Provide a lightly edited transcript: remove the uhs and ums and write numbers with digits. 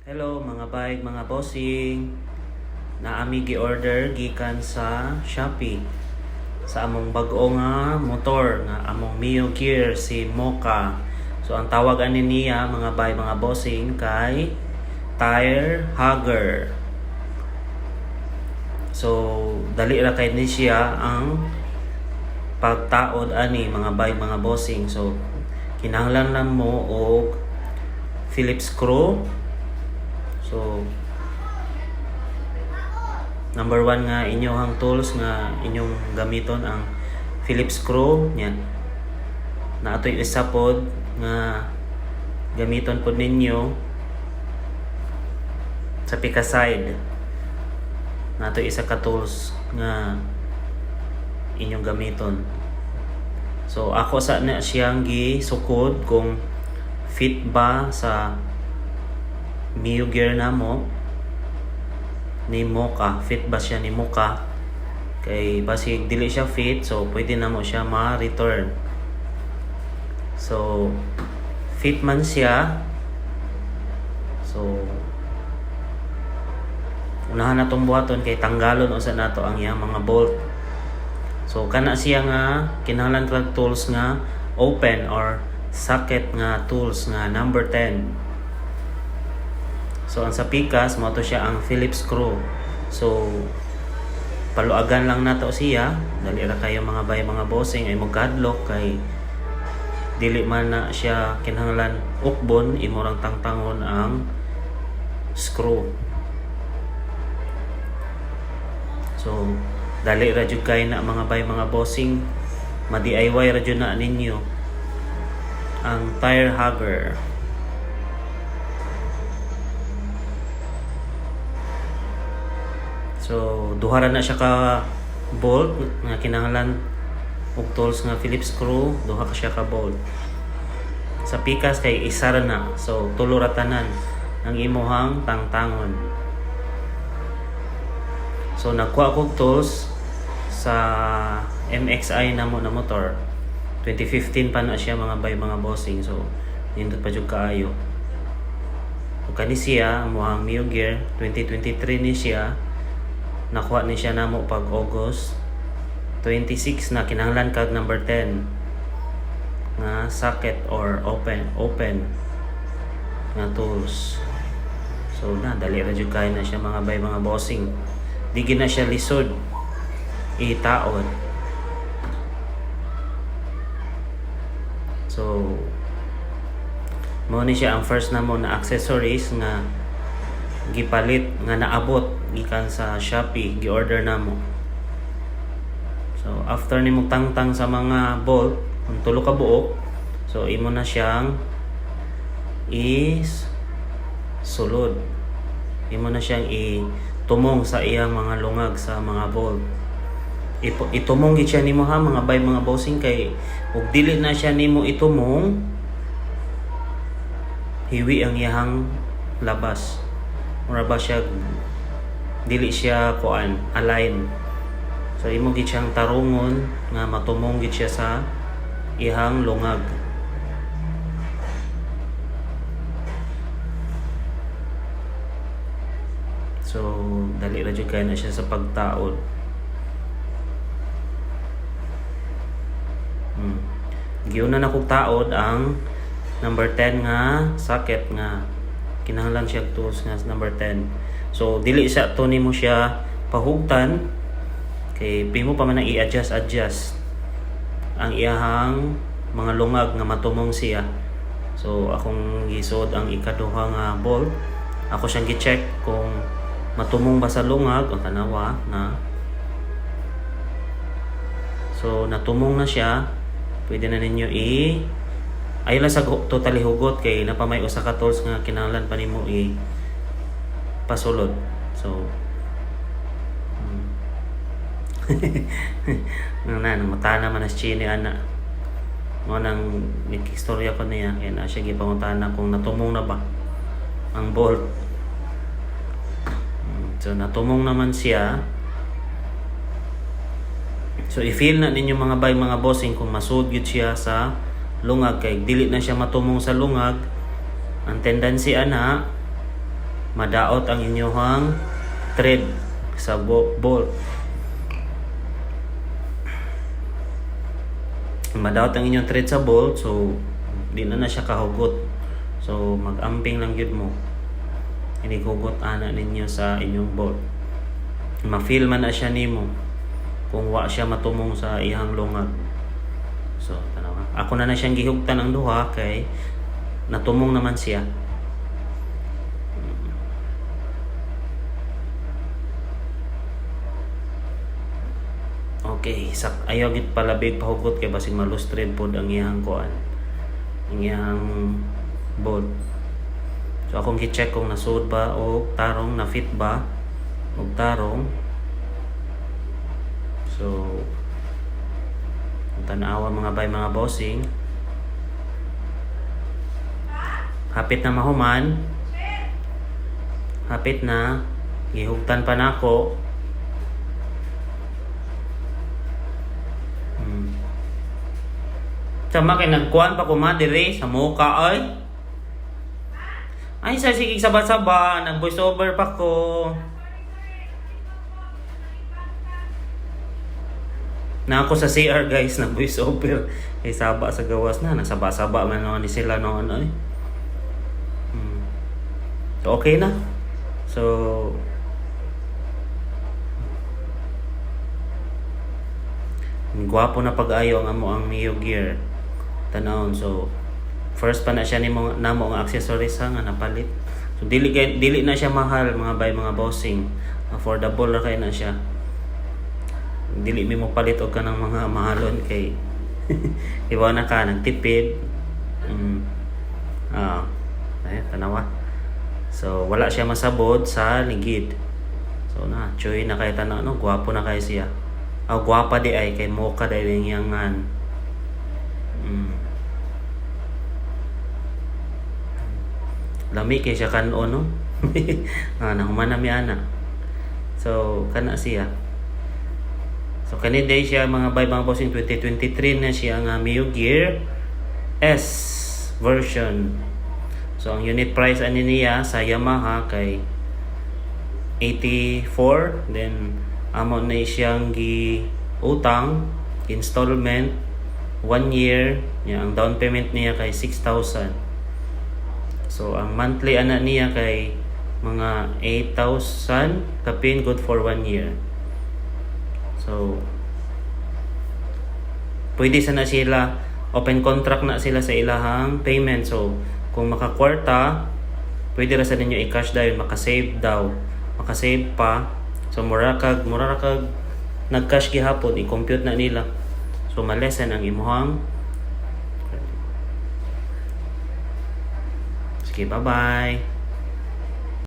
Hello mga bike, mga bossing. Naami gi-order gikan sa Shopee sa among bag-o nga motor nga among Mio Gear si Mocha. So ang tawag ani niya mga bike, mga bossing kay tire hugger. So dali ra kay ni siya ang pagtaod ani mga bike, mga bossing. So kinahanglan lang mo og Phillips screw. So, number 1 nga inyong tools nga inyong gamiton ang Phillips screw nya. Na atoy isa pod nga gamiton pod ninyo sa pika side. Na atoy isa ka tools nga inyong gamiton. So, ako sa na siyang gisukod kung fit ba sa Mio Gear na mo ni Mocha, fit ba siya ni Mocha? Kay basig dili siya fit, so pwede na mo siya ma-return. So fit man siya. So unahan na tong buhaton kay tanggalon usa nato ang iyang mga bolt. So kana siya nga kinahanglan kag tools nga open or socket nga tools nga number 10. So ang sa pikas mo to siya ang Phillips screw. So paluagan lang nato siya. Dali ra kayo mga bay, mga bossing ay magkadlock kay dili man na siya kinahanglan ukbon, imorang tangtangon ang screw. So dali ra jud kay na mga bay, mga bossing, ma-DIY ra jud na ninyo ang tire hugger. So, duha ra na siya ka bolt nga kinahanglan og tools nga Phillips screw, duha ka siya ka bolt. Sa pikas kay isa ra na. So, tulo ra tanan ang imuhang tangtangon. So, nagkuha kog tools sa MXI na mo na motor. 2015 pa na siya mga bay, mga bossing. So, nindot pa jud kaayo. So, kani siya amuhang Mio Gear 2023 ni siya. Nakuha ni siya namo pag August 26 na kinahanglan kag number 10 nga socket or open nga tools. So na dali ra jud kay na siya mga bay, mga bossing. Di na siya lisod itaod. So mo ni siya ang first namo na accessories nga gipalit nga naabot gikan sa Shopee, gi-order namo. So after nimo tangtang sa mga bolt ang tulo ka buok, so imo na siyang sulod. Imo na siyang itumong sa iyang mga lungag sa mga bolt. Itumong gid siya nimo ha mga bay, mga bossing, kay ug dili na siya nimo itumong, hiwi ang iyang labas. Mura ba siya dili siya kuan align. So imo gid siyang tarungon nga matumong gid siya sa ihang lungag. So dali ra jud kay na siya sa pagtaod. Giuna na kog taod ang number 10 nga socket nga kinahanglan siya tools nga number 10. So dili siya to nimo siya pahugtan kay pimo pa man ang i-adjust ang iyahang mga lungag nga matumong siya. So akong gisod ang ikaduha nga bolt. Ako siyang gi-check kung matumong ba sa lungag o tanawa na. So natumong na siya. Pwede na ninyo ay lang sa totally hugot kay napamay usa ka tools nga kinahanglan pa nimo pasulod. So nang mata naman as chini ana mo nang istorya ko niya kay na siya gipangutana kung natumong na ba ang bolt. So natumong naman siya. So i-feel na ninyo mga bay, mga bossing, kung masud gyud siya sa lungag kay dili na siya matumong sa lungag. Ang tendency ana madaot ang inyong thread sa bolt. Madaot ang inyong thread sa bolt, so di na siya kahugot. So mag-amping lang yun mo. Inigugot ana ninyo sa inyong bolt. Ma-feel man na siya nimo kung wa siya matumong sa iyang lungag. So tanawa, ako na siyang gihugtan ang duha kay natumong naman siya. Okay, ayaw gid palabig pahugot kay basig malustred pod ang iyang kuan. Ang iyang bolt. So akong gi-check kung nasuod ba o tarong na fit ba og tarong. So tanawa mga bossing. Hapit na mahuman. Hapit na. Gihugtan pa nako. Sama kay nagkuhan pa ko madire sa muka ay. Ay sa sige saba-saba, nag voice over pa ko. Na ako sa CR guys, nag voice over. Kay saba sa gawas na, nagsaba-saba man naman ni sila noon ay. So okay na. So gwapo na pag-ayo ang amo ang Mio Gear. Tanawon, so first pa na siya nimo namo ang accessories nga napalit. So dili na siya mahal mga bossing. Affordable ra kay na siya. Dili mi mo palit og kanang mga mahalon kay iba na ka nagtipid. Tanawa. So wala siya masabod sa ligid. So na choy na kay tanaw no, gwapo na kay siya. Gwapa di ay kay moka dahil yung yangan. Lami kay siya kanon no. Nahuman na mi ana. So kana siya. So kani day siya mga bossing 2023 na siya nga Mio Gear S version. So ang unit price ani niya sa Yamaha kay 84, then amo na siyang gi-utang installment 1 year niya. Ang down payment niya kay 6,000. So ang monthly ana niya kay mga 8,000 kapin, good for 1 year. So pwede sana sila open contract na sila sa ilahang payment. So kung makakwarta, pwede ra sa ninyo i-cash daw, makasave pa. So mura kag nag-cash gihapon, i-compute na nila. So malesen ang imuhang. Sige, bye-bye.